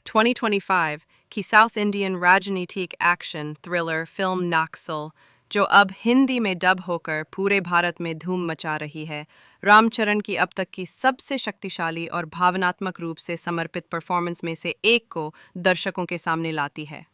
2025 की south Indian राजनीतिक action thriller film नक्सल, जो अब हिंदी में डब होकर पूरे भारत में धूम मचा रही है, रामचरण की अब तक की सबसे शक्तिशाली और भावनात्मक रूप से समर्पित परफॉर्मेंस में से एक को दर्शकों के सामने लाती है।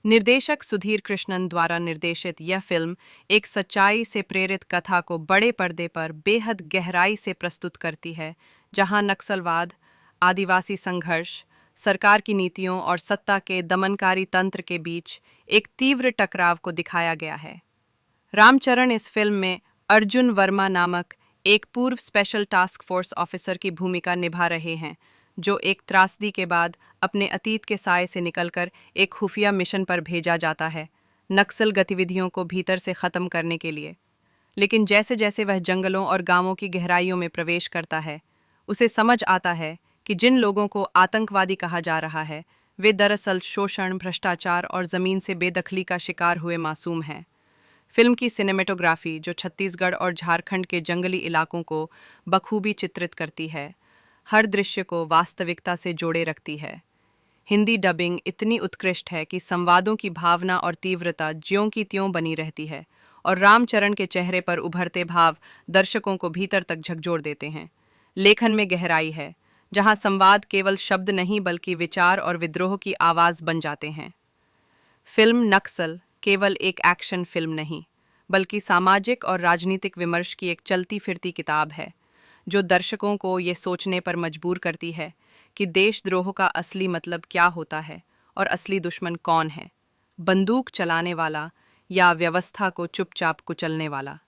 निर्देशक सुधीर कृष्णन द्वारा निर्देशित यह फिल्म एक सच्चाई से प्रेरित कथा को बड़े पर्दे पर बेहद गहराई से प्रस्तुत करती है, जहां नक्सलवाद, आदिवासी संघर्ष, सरकार की नीतियों और सत्ता के दमनकारी तंत्र के बीच एक तीव्र टकराव को दिखाया गया है। रामचरण इस फिल्म में अर्जुन वर्मा नामक एक पूर्व स्पेशल टास्क फोर्स ऑफिसर की भूमिका निभा रहे हैं, जो एक त्रासदी के बाद अपने अतीत के साए से निकलकर एक खुफिया मिशन पर भेजा जाता है, नक्सल गतिविधियों को भीतर से ख़त्म करने के लिए। लेकिन जैसे जैसे वह जंगलों और गांवों की गहराइयों में प्रवेश करता है, उसे समझ आता है कि जिन लोगों को आतंकवादी कहा जा रहा है, वे दरअसल शोषण, भ्रष्टाचार और ज़मीन से बेदखली का शिकार हुए मासूम हैं। फिल्म की सिनेमेटोग्राफी, जो छत्तीसगढ़ और झारखंड के जंगली इलाकों को बखूबी चित्रित करती है, हर दृश्य को वास्तविकता से जोड़े रखती है। हिंदी डबिंग इतनी उत्कृष्ट है कि संवादों की भावना और तीव्रता ज्यों की त्यों बनी रहती है, और रामचरण के चेहरे पर उभरते भाव दर्शकों को भीतर तक झकझोर देते हैं। लेखन में गहराई है, जहां संवाद केवल शब्द नहीं बल्कि विचार और विद्रोह की आवाज़ बन जाते हैं। फिल्म नक्सल केवल एक एक्शन फिल्म नहीं, बल्कि सामाजिक और राजनीतिक विमर्श की एक चलती फिरती किताब है, जो दर्शकों को ये सोचने पर मजबूर करती है कि देशद्रोह का असली मतलब क्या होता है और असली दुश्मन कौन है, बंदूक चलाने वाला या व्यवस्था को चुपचाप कुचलने वाला।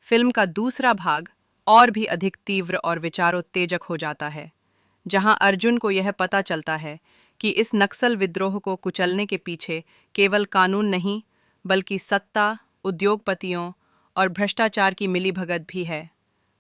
फिल्म का दूसरा भाग और भी अधिक तीव्र और विचारोत्तेजक हो जाता है, जहां अर्जुन को यह पता चलता है कि इस नक्सल विद्रोह को कुचलने के पीछे केवल कानून नहीं, बल्कि सत्ता, उद्योगपतियों और भ्रष्टाचार की मिलीभगत भी है।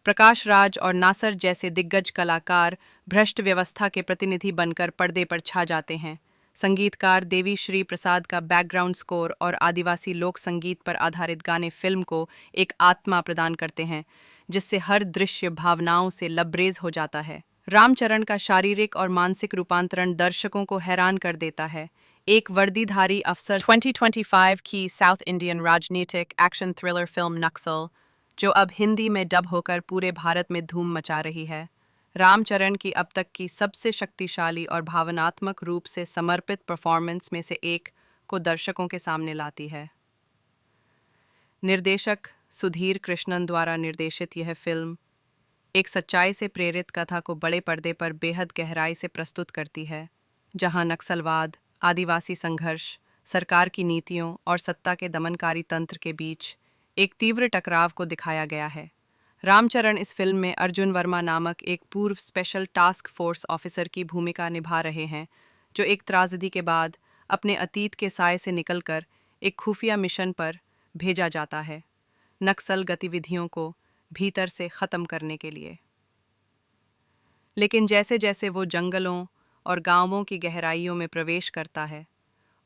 प्रकाश राज और नासर जैसे दिग्गज कलाकार भ्रष्ट व्यवस्था के प्रतिनिधि बनकर पर्दे पर छा जाते हैं। संगीतकार देवी श्री प्रसाद का बैकग्राउंड स्कोर और आदिवासी लोक संगीत पर आधारित गाने फिल्म को एक आत्मा प्रदान करते हैं, जिससे हर दृश्य भावनाओं से लबरेज हो जाता है। रामचरण का शारीरिक और मानसिक रूपांतरण दर्शकों को हैरान कर देता है। एक वर्दीधारी अफसर 2025 की साउथ इंडियन राजनीतिक एक्शन थ्रिलर फिल्म नक्सल, जो अब हिंदी में डब होकर पूरे भारत में धूम मचा रही है, रामचरण की अब तक की सबसे शक्तिशाली और भावनात्मक रूप से समर्पित परफॉर्मेंस में से एक को दर्शकों के सामने लाती है। निर्देशक सुधीर कृष्णन द्वारा निर्देशित यह फिल्म एक सच्चाई से प्रेरित कथा को बड़े पर्दे पर बेहद गहराई से प्रस्तुत करती है, जहां नक्सलवाद, आदिवासी संघर्ष, सरकार की नीतियों और सत्ता के दमनकारी तंत्र के बीच एक तीव्र टकराव को दिखाया गया है। रामचरण इस फिल्म में अर्जुन वर्मा नामक एक पूर्व स्पेशल टास्क फोर्स ऑफिसर की भूमिका निभा रहे हैं, जो एक त्रासदी के बाद अपने अतीत के साए से निकलकर एक खुफिया मिशन पर भेजा जाता है, नक्सल गतिविधियों को भीतर से ख़त्म करने के लिए। लेकिन जैसे जैसे वो जंगलों और गांवों की गहराइयों में प्रवेश करता है,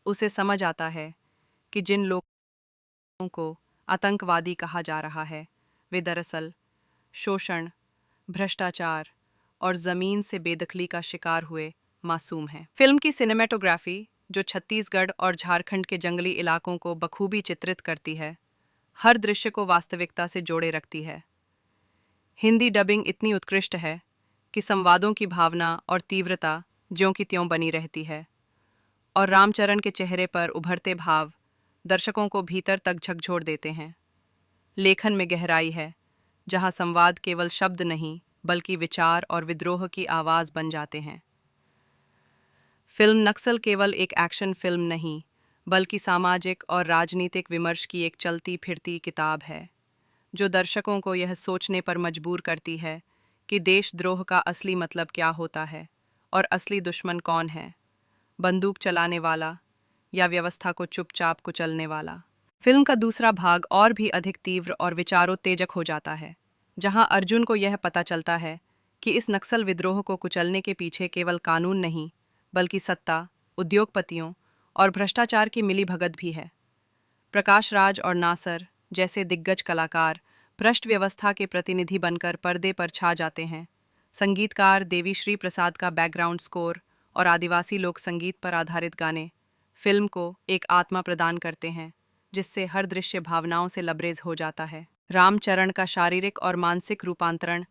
उसे समझ आता है कि जिन लोगों को आतंकवादी कहा जा रहा है, वे दरअसल शोषण, भ्रष्टाचार और ज़मीन से बेदखली का शिकार हुए मासूम हैं। फिल्म की सिनेमेटोग्राफी, जो छत्तीसगढ़ और झारखंड के जंगली इलाकों को बखूबी चित्रित करती है, हर दृश्य को वास्तविकता से जोड़े रखती है। हिंदी डबिंग इतनी उत्कृष्ट है कि संवादों की भावना और तीव्रता ज्यों की त्यों बनी रहती है, और रामचरण के चेहरे पर उभरते भाव दर्शकों को भीतर तक झकझोर देते हैं। लेखन में गहराई है, जहां संवाद केवल शब्द नहीं बल्कि विचार और विद्रोह की आवाज़ बन जाते हैं। फिल्म नक्सल केवल एक एक्शन फिल्म नहीं, बल्कि सामाजिक और राजनीतिक विमर्श की एक चलती फिरती किताब है, जो दर्शकों को यह सोचने पर मजबूर करती है कि देशद्रोह का असली मतलब क्या होता है और असली दुश्मन कौन है, बंदूक चलाने वाला या व्यवस्था को चुपचाप कुचलने वाला। फिल्म का दूसरा भाग और भी अधिक तीव्र और विचारोत्तेजक हो जाता है, जहां अर्जुन को यह पता चलता है कि इस नक्सल विद्रोह को कुचलने के पीछे केवल कानून नहीं, बल्कि सत्ता, उद्योगपतियों और भ्रष्टाचार की मिलीभगत भी है। प्रकाश राज और नासर जैसे दिग्गज कलाकार भ्रष्ट व्यवस्था के प्रतिनिधि बनकर पर्दे पर छा जाते हैं। संगीतकार देवी श्री प्रसाद का बैकग्राउंड स्कोर और आदिवासी लोक संगीत पर आधारित गाने फिल्म को एक आत्मा प्रदान करते हैं, जिससे हर दृश्य भावनाओं से लबरेज हो जाता है। रामचरण का शारीरिक और मानसिक रूपांतरण